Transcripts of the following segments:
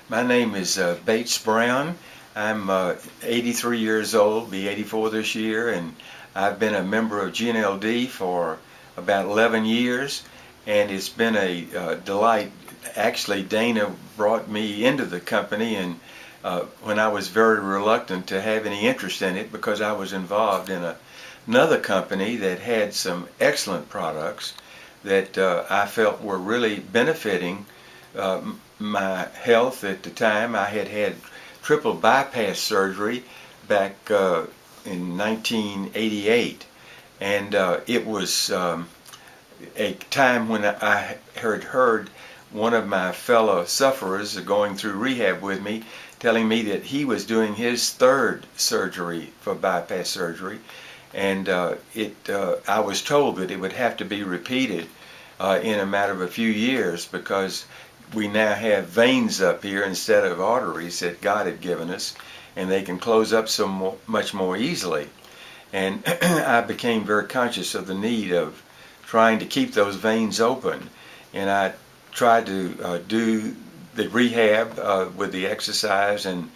My name is Bates Brown. I'm 83 years old, be 84 this year, and I've been a member of GNLD for about 11 years, and it's been a delight. Actually, Dana brought me into the company, and when I was very reluctant to have any interest in it because I was involved in another company that had some excellent products that I felt were really benefiting my health at the time. I had had triple bypass surgery back in 1988, and it was a time when I had heard one of my fellow sufferers going through rehab with me telling me that he was doing his third surgery for bypass surgery, and I was told that it would have to be repeated in a matter of a few years because we now have veins up here instead of arteries that God had given us, and they can close up much more easily. And I became very conscious of the need of trying to keep those veins open, and I tried to do the rehab with the exercise and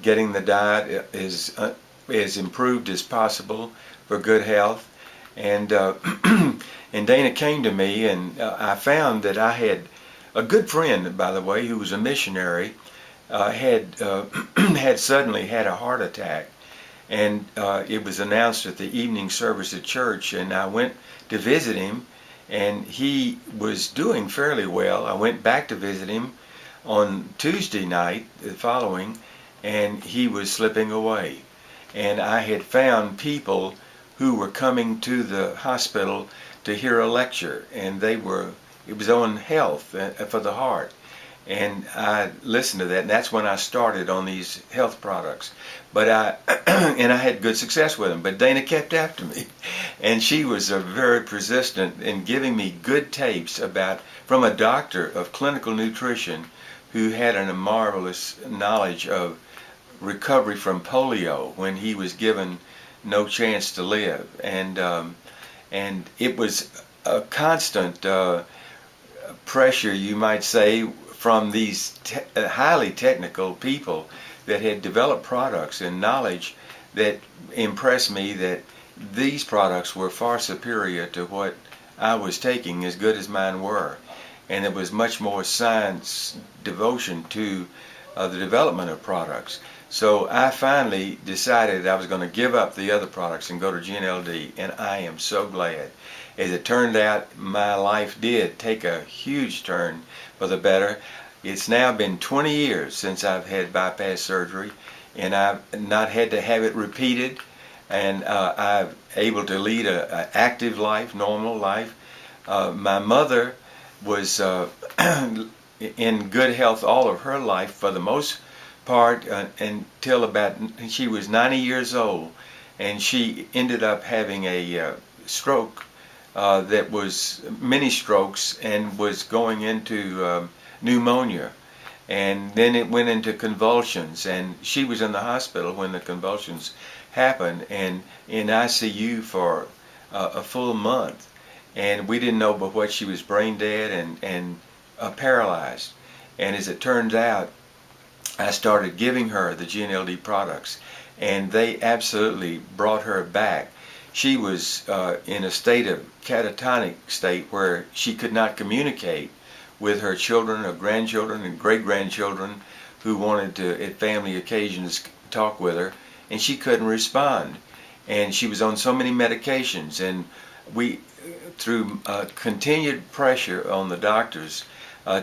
getting the diet as improved as possible for good health. And and Dana came to me, and I found that I had a good friend, by the way, who was a missionary, had suddenly had a heart attack, and it was announced at the evening service at church, and I went to visit him, and he was doing fairly well. I went back to visit him on Tuesday night, the following, and he was slipping away. And I had found people who were coming to the hospital to hear a lecture, and it was on health for the heart, and I listened to that, and that's when I started on these health products. But and I had good success with them. But Dana kept after me, and she was very persistent in giving me good tapes from a doctor of clinical nutrition who had a marvelous knowledge of recovery from polio when he was given no chance to live, and it was a constant pressure, you might say, from these highly technical people that had developed products and knowledge that impressed me that these products were far superior to what I was taking, as good as mine were. And there was much more science devotion to the development of products. So I finally decided I was going to give up the other products and go to GNLD, and I am so glad. As it turned out, my life did take a huge turn for the better. It's now been 20 years since I've had bypass surgery, and I've not had to have it repeated, and I'm able to lead an active life, normal life. My mother was in good health all of her life for the most part until about she was 90 years old, and she ended up having a stroke that was many strokes and was going into pneumonia, and then it went into convulsions, and she was in the hospital when the convulsions happened and in ICU for a full month, and we didn't know but what she was brain dead and paralyzed. And as it turns out, I started giving her the GNLD products, and they absolutely brought her back. She was in a state of catatonic state where she could not communicate with her children or grandchildren and great-grandchildren who wanted to, at family occasions, talk with her, and she couldn't respond. And she was on so many medications, and we, through continued pressure on the doctors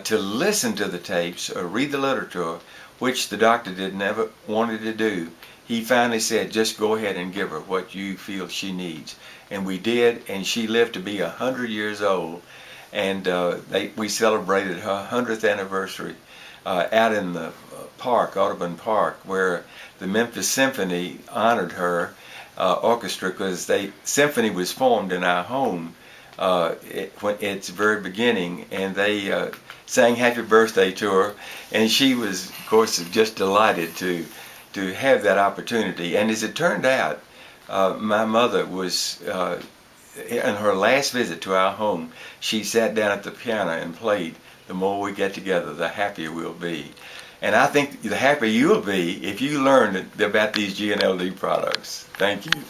to listen to the tapes or read the literature, which the doctor never wanted to do, he finally said, just go ahead and give her what you feel she needs. And we did, and she lived to be 100 years old. And we celebrated her 100th anniversary out in the park, Audubon Park, where the Memphis Symphony honored her orchestra, because symphony was formed in our home at its very beginning, and they sang happy birthday to her, and she was, of course, just delighted to have that opportunity. And as it turned out, my mother was in her last visit to our home, she sat down at the piano and played "The More We Get Together, the Happier We'll Be." And I think the happier you'll be if you learn about these GNLD products. Thank you.